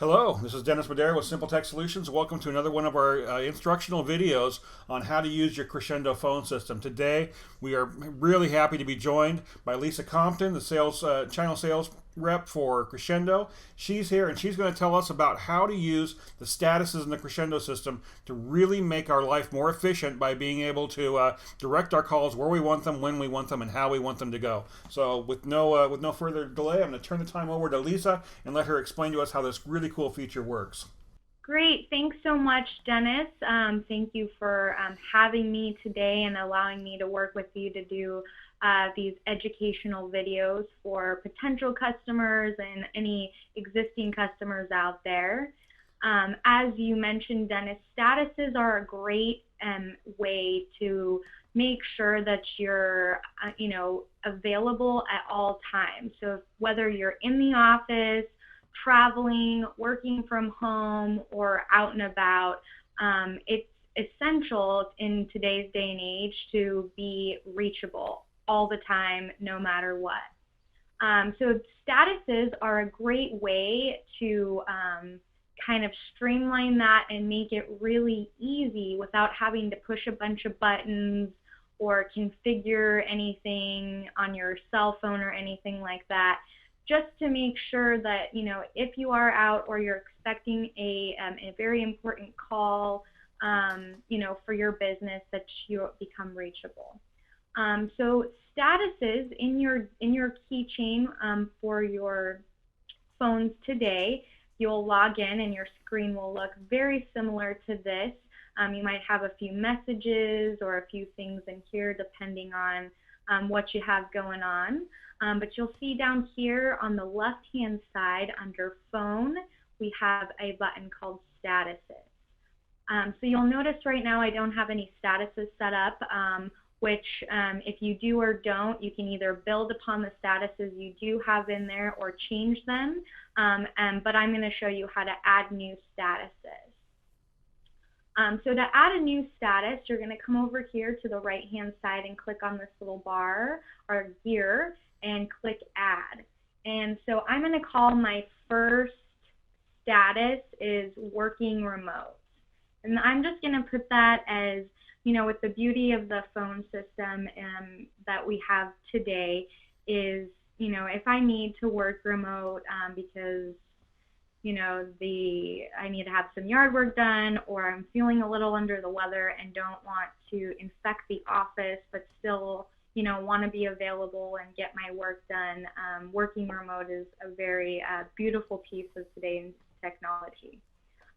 Hello, this is Dennis Madderra with Simpletech Solutions. Welcome to another one of our instructional videos on how to use your Crexendo phone system. Today, we are really happy to be joined by Lisa Compton, the channel sales rep for Crexendo. She's here and she's going to tell us about how to use the statuses in the Crexendo system to really make our life more efficient by being able to direct our calls where we want them, when we want them, and how we want them to go. So with no further delay, I'm going to turn the time over to Lisa and let her explain to us how this really cool feature works. Great. Thanks so much, Dennis. Thank you for having me today and allowing me to work with you to do these educational videos for potential customers and any existing customers out there. As you mentioned, Dennis, statuses are a great way to make sure that you're, available at all times. So whether you're in the office, traveling, working from home, or out and about, it's essential in today's day and age to be reachable all the time, no matter what. So statuses are a great way to kind of streamline that and make it really easy without having to push a bunch of buttons or configure anything on your cell phone or anything like that. Just to make sure that, if you are out or you're expecting a very important call, for your business, that you become reachable. So statuses in your keychain for your phones today, you'll log in and your screen will look very similar to this. You might have a few messages or a few things in here depending on what you have going on. But you'll see down here on the left-hand side under Phone, we have a button called Statuses. So you'll notice right now I don't have any statuses set up, which if you do or don't, you can either build upon the statuses you do have in there or change them. But I'm going to show you how to add new statuses. So to add a new status, you're going to come over here to the right-hand side and click on this little bar or gear and click Add. And so I'm going to call my first status is working remote. And I'm just going to put that as, with the beauty of the phone system that we have today is, if I need to work remote because I need to have some yard work done, or I'm feeling a little under the weather and don't want to infect the office, but still, want to be available and get my work done. Working remote is a very beautiful piece of today's technology.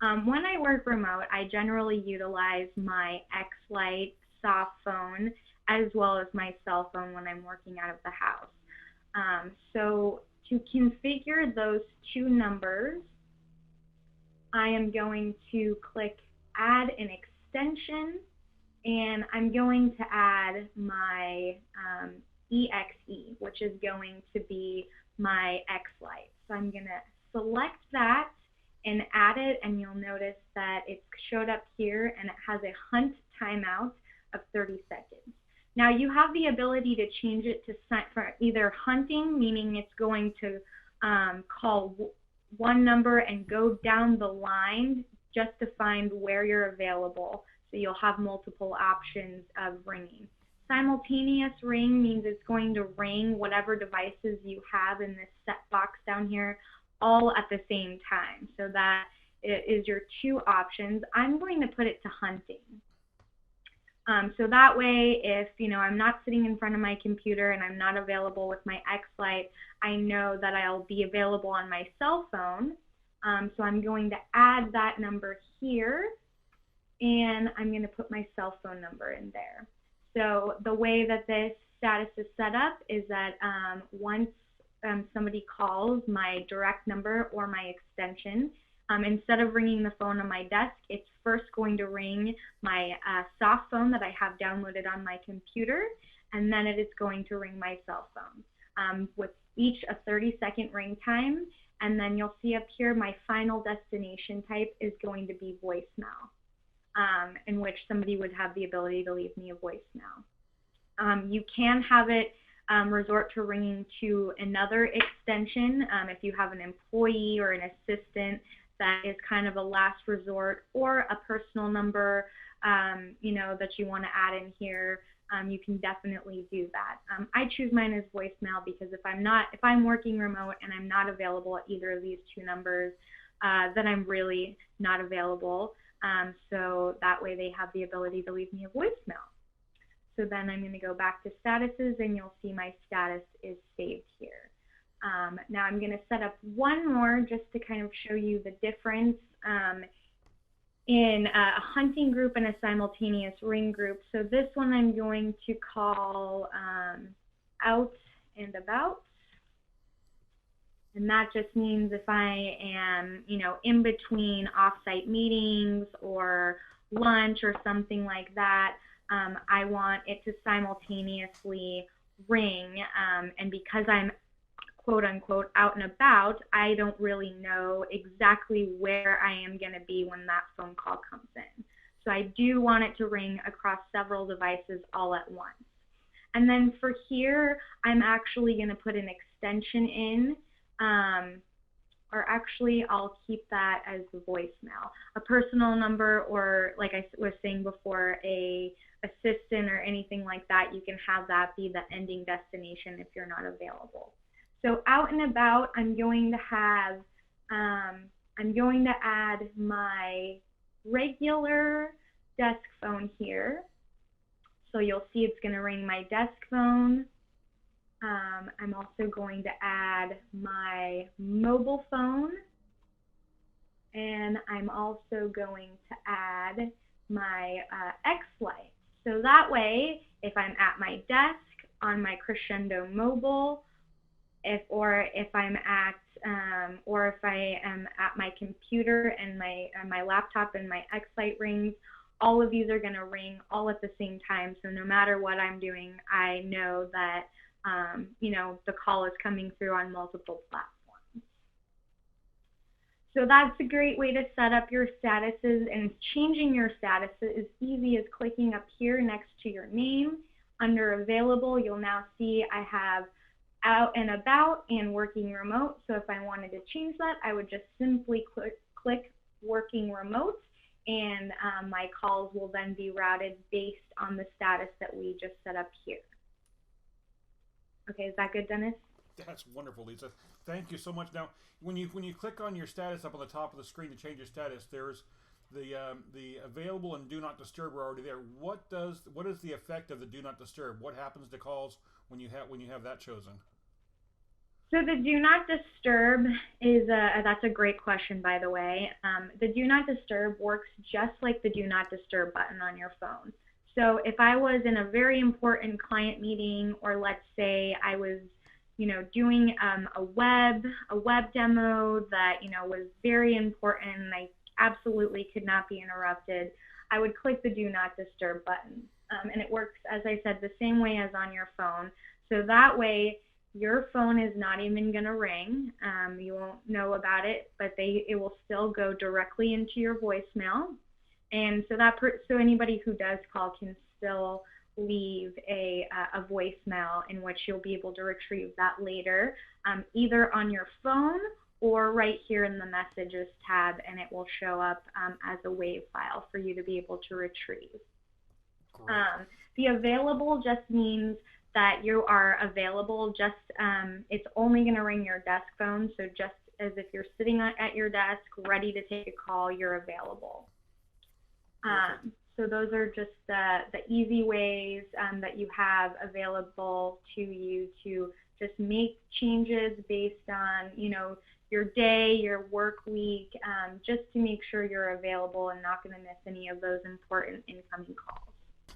When I work remote, I generally utilize my X-Lite soft phone as well as my cell phone when I'm working out of the house. So to configure those two numbers, I am going to click Add an Extension, and I'm going to add my EXE, which is going to be my X-Lite. So I'm going to select that and add it, and you'll notice that it showed up here, and it has a hunt timeout of 30 seconds. Now you have the ability to change it to for either hunting, meaning it's going to call one number and go down the line just to find where you're available. So you'll have multiple options of ringing. Simultaneous ring means it's going to ring whatever devices you have in this set box down here all at the same time. So that is your two options. I'm going to put it to hunting. So that way, if I'm not sitting in front of my computer and I'm not available with my X-Lite, I know that I'll be available on my cell phone. So I'm going to add that number here, and I'm going to put my cell phone number in there. So the way that this status is set up is that once somebody calls my direct number or my extension, instead of ringing the phone on my desk, it's first going to ring my soft phone that I have downloaded on my computer, and then it is going to ring my cell phone with each a 30-second ring time. And then you'll see up here my final destination type is going to be voicemail, in which somebody would have the ability to leave me a voicemail. You can have it resort to ringing to another extension if you have an employee or an assistant that is kind of a last resort, or a personal number, that you want to add in here, you can definitely do that. I choose mine as voicemail because if I'm working remote and I'm not available at either of these two numbers, then I'm really not available. So that way they have the ability to leave me a voicemail. So then I'm going to go back to statuses, and you'll see my status is saved here. Now I'm going to set up one more just to kind of show you the difference in a hunting group and a simultaneous ring group. So this one I'm going to call out and about. And that just means if I am, in between offsite meetings or lunch or something like that, I want it to simultaneously ring. And because I'm quote unquote out and about, I don't really know exactly where I am going to be when that phone call comes in. So I do want it to ring across several devices all at once. And then for here, I'm actually going to put an extension in, or actually I'll keep that as the voicemail. A personal number, or like I was saying before, a assistant or anything like that, you can have that be the ending destination if you're not available. So out and about, I'm going to add my regular desk phone here. So you'll see it's going to ring my desk phone. I'm also going to add my mobile phone, and I'm also going to add my X light. So that way, if I'm at my desk on my Crexendo mobile, if I am at my computer and my laptop and my X light rings, all of these are going to ring all at the same time. So no matter what I'm doing, I know that the call is coming through on multiple platforms. So that's a great way to set up your statuses, and changing your status is easy as clicking up here next to your name. Under available, you'll now see I have out and about and working remote. So if I wanted to change that, I would just simply click working remote, and my calls will then be routed based on the status that we just set up here. Okay, is that good, Dennis? That's wonderful, Lisa. Thank you so much. Now, when you click on your status up on the top of the screen to change your status, there's the available and do not disturb are already there. What is the effect of the do not disturb? What happens to calls when you have that chosen? So the do not disturb is that's a great question, by the way. The do not disturb works just like the do not disturb button on your phone. So if I was in a very important client meeting, or let's say I was, doing a web demo that, was very important and I absolutely could not be interrupted, I would click the do not disturb button. And it works, as I said, the same way as on your phone. So that way, your phone is not even going to ring. You won't know about it, but it will still go directly into your voicemail. And so anybody who does call can still leave a voicemail in which you'll be able to retrieve that later, either on your phone or right here in the messages tab, and it will show up as a WAV file for you to be able to retrieve. The available just means that you are available, it's only going to ring your desk phone, so just as if you're sitting at your desk ready to take a call, you're available. So those are just the easy ways that you have available to you to just make changes based on, your day, your work week, just to make sure you're available and not going to miss any of those important incoming calls.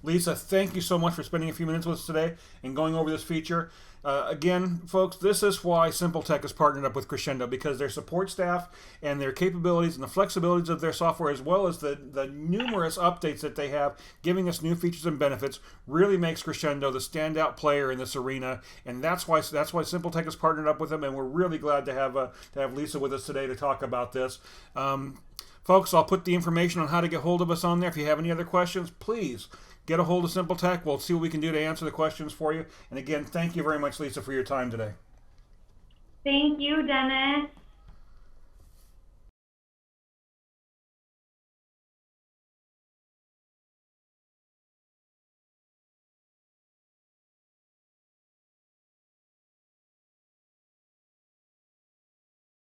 Lisa, thank you so much for spending a few minutes with us today and going over this feature. Again, folks, this is why Simpletech has partnered up with Crexendo, because their support staff and their capabilities and the flexibilities of their software, as well as the numerous updates that they have, giving us new features and benefits, really makes Crexendo the standout player in this arena. And that's why Simpletech has partnered up with them, and we're really glad to have Lisa with us today to talk about this. Folks, I'll put the information on how to get hold of us on there. If you have any other questions, please get a hold of Simpletech. We'll see what we can do to answer the questions for you. And again, thank you very much, Lisa, for your time today. Thank you, Dennis.